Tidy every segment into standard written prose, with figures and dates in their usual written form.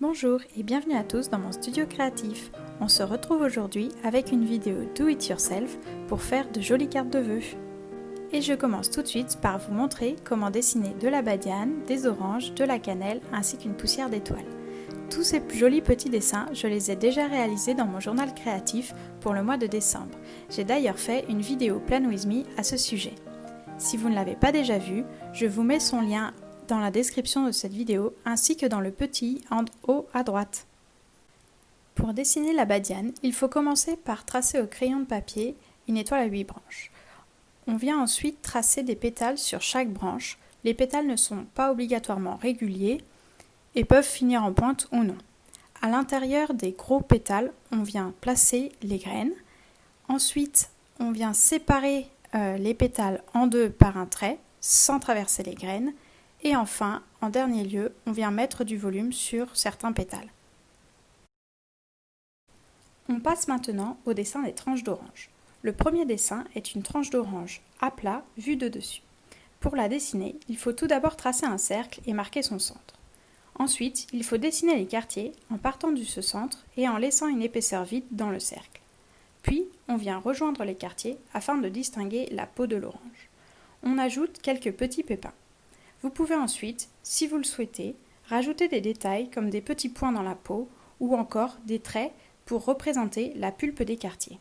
Bonjour et bienvenue à tous dans mon studio créatif. On se retrouve aujourd'hui avec une vidéo Do It Yourself pour faire de jolies cartes de vœux. Et je commence tout de suite par vous montrer comment dessiner de la badiane, des oranges, de la cannelle ainsi qu'une poussière d'étoiles. Tous ces jolis petits dessins, je les ai déjà réalisés dans mon journal créatif pour le mois de décembre. J'ai d'ailleurs fait une vidéo Plan With Me à ce sujet. Si vous ne l'avez pas déjà vu, je vous mets son lien dans la description de cette vidéo ainsi que dans le petit en haut à droite. Pour dessiner la badiane, il faut commencer par tracer au crayon de papier une étoile à 8 branches. On vient ensuite tracer des pétales sur chaque branche. Les pétales ne sont pas obligatoirement réguliers et peuvent finir en pointe ou non. À l'intérieur des gros pétales, on vient placer les graines. Ensuite, on vient séparer les pétales en deux par un trait sans traverser les graines. Et enfin, en dernier lieu, on vient mettre du volume sur certains pétales. On passe maintenant au dessin des tranches d'orange. Le premier dessin est une tranche d'orange à plat vue de dessus. Pour la dessiner, il faut tout d'abord tracer un cercle et marquer son centre. Ensuite, il faut dessiner les quartiers en partant de ce centre et en laissant une épaisseur vide dans le cercle. Puis, on vient rejoindre les quartiers afin de distinguer la peau de l'orange. On ajoute quelques petits pépins. Vous pouvez ensuite, si vous le souhaitez, rajouter des détails comme des petits points dans la peau ou encore des traits pour représenter la pulpe des quartiers.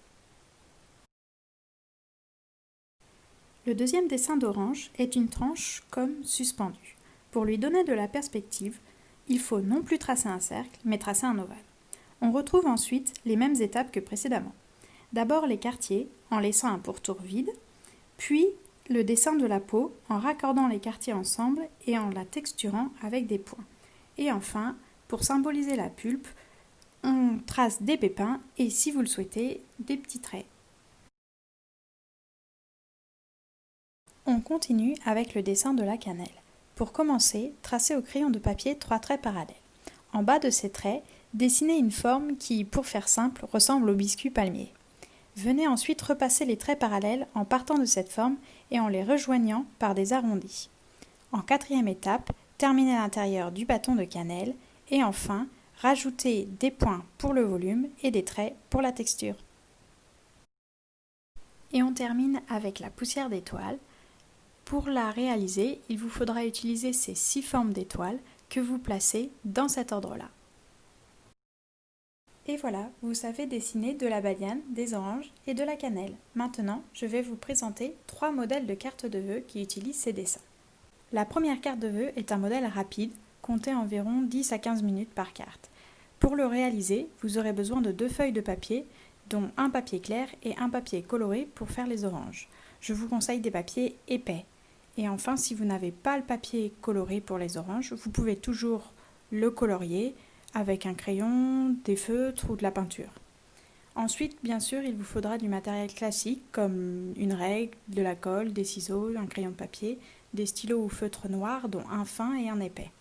Le deuxième dessin d'orange est une tranche comme suspendue. Pour lui donner de la perspective, il faut non plus tracer un cercle, mais tracer un ovale. On retrouve ensuite les mêmes étapes que précédemment. D'abord les quartiers en laissant un pourtour vide, puis le dessin de la peau en raccordant les quartiers ensemble et en la texturant avec des points. Et enfin, pour symboliser la pulpe, on trace des pépins et, si vous le souhaitez, des petits traits. On continue avec le dessin de la cannelle. Pour commencer, tracez au crayon de papier 3 traits parallèles. En bas de ces traits, dessinez une forme qui, pour faire simple, ressemble au biscuit palmier. Venez ensuite repasser les traits parallèles en partant de cette forme et en les rejoignant par des arrondis. En quatrième étape, terminez l'intérieur du bâton de cannelle et enfin, rajoutez des points pour le volume et des traits pour la texture. Et on termine avec la poussière d'étoile. Pour la réaliser, il vous faudra utiliser ces 6 formes d'étoiles que vous placez dans cet ordre-là. Et voilà, vous savez dessiner de la badiane, des oranges et de la cannelle. Maintenant, je vais vous présenter 3 modèles de cartes de vœux qui utilisent ces dessins. La première carte de vœux est un modèle rapide, comptez environ 10 à 15 minutes par carte. Pour le réaliser, vous aurez besoin de 2 feuilles de papier, dont un papier clair et un papier coloré pour faire les oranges. Je vous conseille des papiers épais. Et enfin, si vous n'avez pas le papier coloré pour les oranges, vous pouvez toujours le colorier avec un crayon, des feutres ou de la peinture. Ensuite, bien sûr, il vous faudra du matériel classique comme une règle, de la colle, des ciseaux, un crayon de papier, des stylos ou feutres noirs dont un fin et un épais.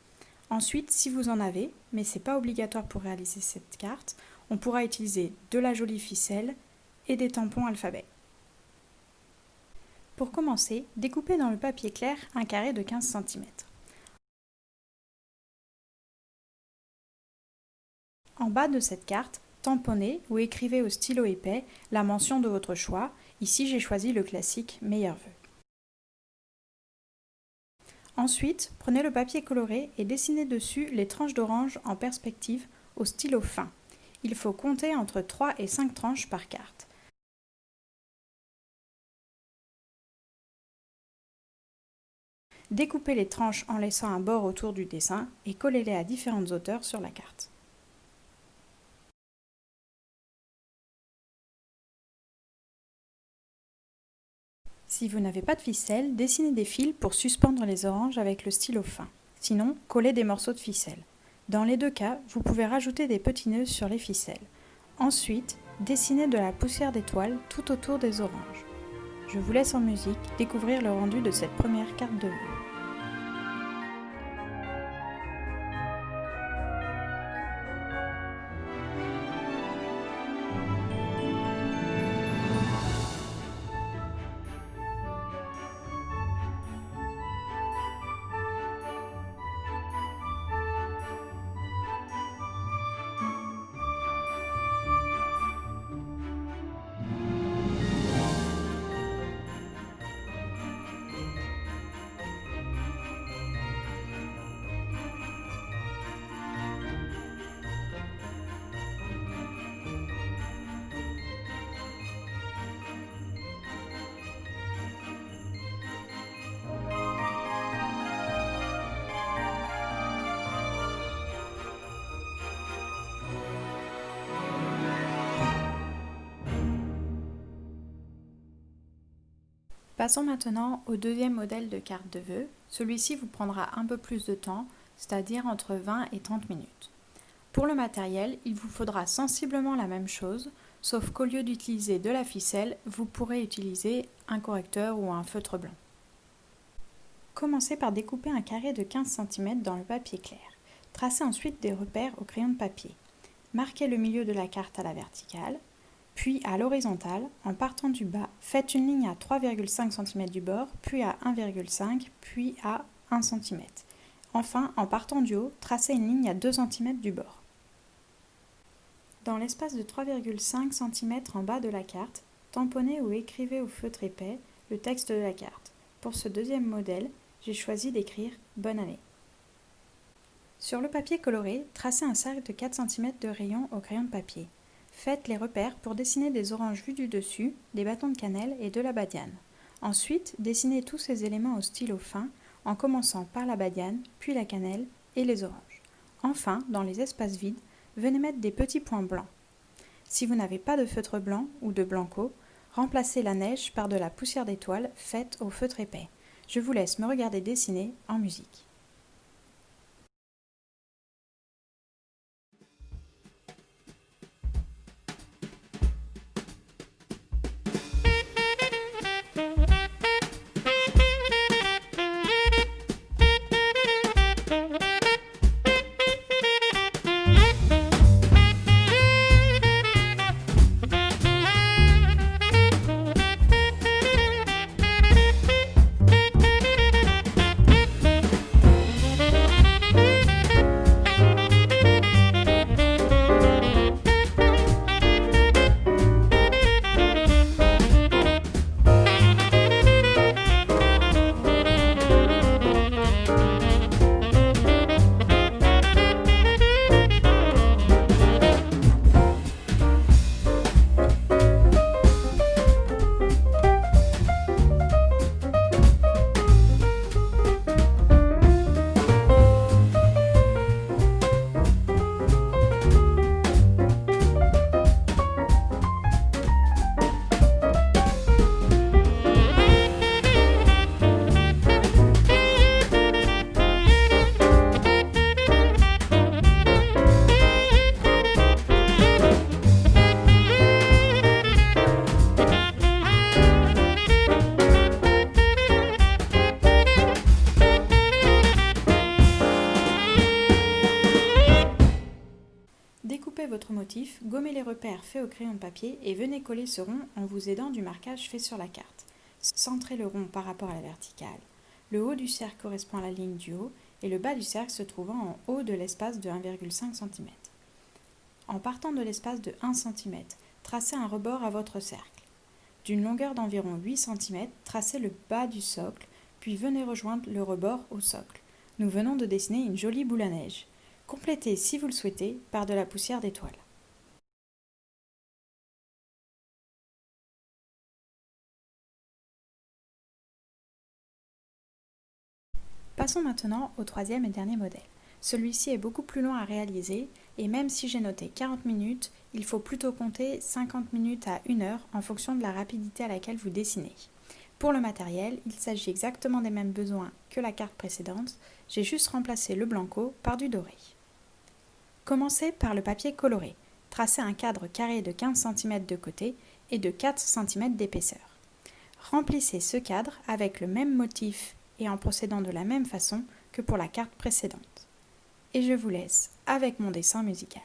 Ensuite, si vous en avez, mais ce n'est pas obligatoire pour réaliser cette carte, on pourra utiliser de la jolie ficelle et des tampons alphabet. Pour commencer, découpez dans le papier clair un carré de 15 cm. En bas de cette carte, tamponnez ou écrivez au stylo épais la mention de votre choix. Ici, j'ai choisi le classique Meilleurs vœux. Ensuite, prenez le papier coloré et dessinez dessus les tranches d'orange en perspective au stylo fin. Il faut compter entre 3 et 5 tranches par carte. Découpez les tranches en laissant un bord autour du dessin et collez-les à différentes hauteurs sur la carte. Si vous n'avez pas de ficelle, dessinez des fils pour suspendre les oranges avec le stylo fin. Sinon, collez des morceaux de ficelle. Dans les deux cas, vous pouvez rajouter des petits nœuds sur les ficelles. Ensuite, dessinez de la poussière d'étoile tout autour des oranges. Je vous laisse en musique découvrir le rendu de cette première carte de vœux. Passons maintenant au deuxième modèle de carte de vœux. Celui-ci vous prendra un peu plus de temps, c'est-à-dire entre 20 et 30 minutes. Pour le matériel, il vous faudra sensiblement la même chose, sauf qu'au lieu d'utiliser de la ficelle, vous pourrez utiliser un correcteur ou un feutre blanc. Commencez par découper un carré de 15 cm dans le papier clair. Tracez ensuite des repères au crayon de papier. Marquez le milieu de la carte à la verticale, puis à l'horizontale, en partant du bas, faites une ligne à 3,5 cm du bord, puis à 1,5, puis à 1 cm. Enfin, en partant du haut, tracez une ligne à 2 cm du bord. Dans l'espace de 3,5 cm en bas de la carte, tamponnez ou écrivez au feutre épais le texte de la carte. Pour ce deuxième modèle, j'ai choisi d'écrire « Bonne année ». Sur le papier coloré, tracez un cercle de 4 cm de rayon au crayon de papier. Faites les repères pour dessiner des oranges vus du dessus, des bâtons de cannelle et de la badiane. Ensuite, dessinez tous ces éléments au stylo fin, en commençant par la badiane, puis la cannelle et les oranges. Enfin, dans les espaces vides, venez mettre des petits points blancs. Si vous n'avez pas de feutre blanc ou de blanco, remplacez la neige par de la poussière d'étoile faite au feutre épais. Je vous laisse me regarder dessiner en musique. Découpez votre motif, gommez les repères faits au crayon de papier et venez coller ce rond en vous aidant du marquage fait sur la carte. Centrez le rond par rapport à la verticale. Le haut du cercle correspond à la ligne du haut et le bas du cercle se trouvant en haut de l'espace de 1,5 cm. En partant de l'espace de 1 cm, tracez un rebord à votre cercle. D'une longueur d'environ 8 cm, tracez le bas du socle, puis venez rejoindre le rebord au socle. Nous venons de dessiner une jolie boule à neige. Complétez, si vous le souhaitez, par de la poussière d'étoile. Passons maintenant au troisième et dernier modèle. Celui-ci est beaucoup plus long à réaliser et même si j'ai noté 40 minutes, il faut plutôt compter 50 minutes à 1 heure en fonction de la rapidité à laquelle vous dessinez. Pour le matériel, il s'agit exactement des mêmes besoins que la carte précédente, j'ai juste remplacé le blanco par du doré. Commencez par le papier coloré. Tracez un cadre carré de 15 cm de côté et de 4 cm d'épaisseur. Remplissez ce cadre avec le même motif et en procédant de la même façon que pour la carte précédente. Et je vous laisse avec mon dessin musical.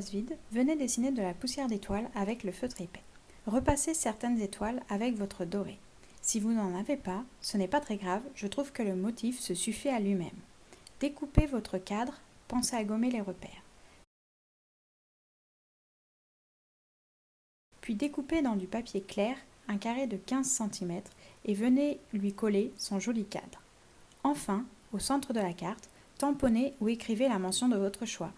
canvas vide, venez dessiner de la poussière d'étoiles avec le feutre épais. Repassez certaines étoiles avec votre doré. Si vous n'en avez pas, ce n'est pas très grave, je trouve que le motif se suffit à lui-même. Découpez votre cadre, pensez à gommer les repères. Puis découpez dans du papier clair un carré de 15 cm et venez lui coller son joli cadre. Enfin, au centre de la carte, tamponnez ou écrivez la mention de votre choix.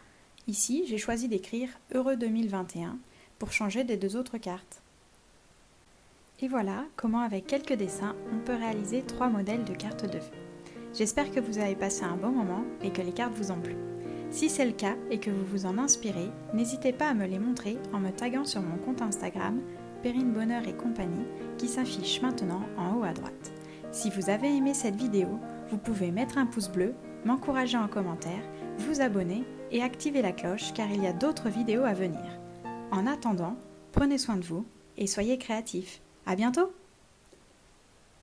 Ici, j'ai choisi d'écrire « Heureux 2021 » pour changer des deux autres cartes. Et voilà comment avec quelques dessins, on peut réaliser 3 modèles de cartes de vœux. J'espère que vous avez passé un bon moment et que les cartes vous ont plu. Si c'est le cas et que vous vous en inspirez, n'hésitez pas à me les montrer en me taguant sur mon compte Instagram, Perrine Bonheur et compagnie, qui s'affiche maintenant en haut à droite. Si vous avez aimé cette vidéo, vous pouvez mettre un pouce bleu, m'encourager en commentaire, vous abonner et activer la cloche car il y a d'autres vidéos à venir. En attendant, prenez soin de vous et soyez créatifs. À bientôt!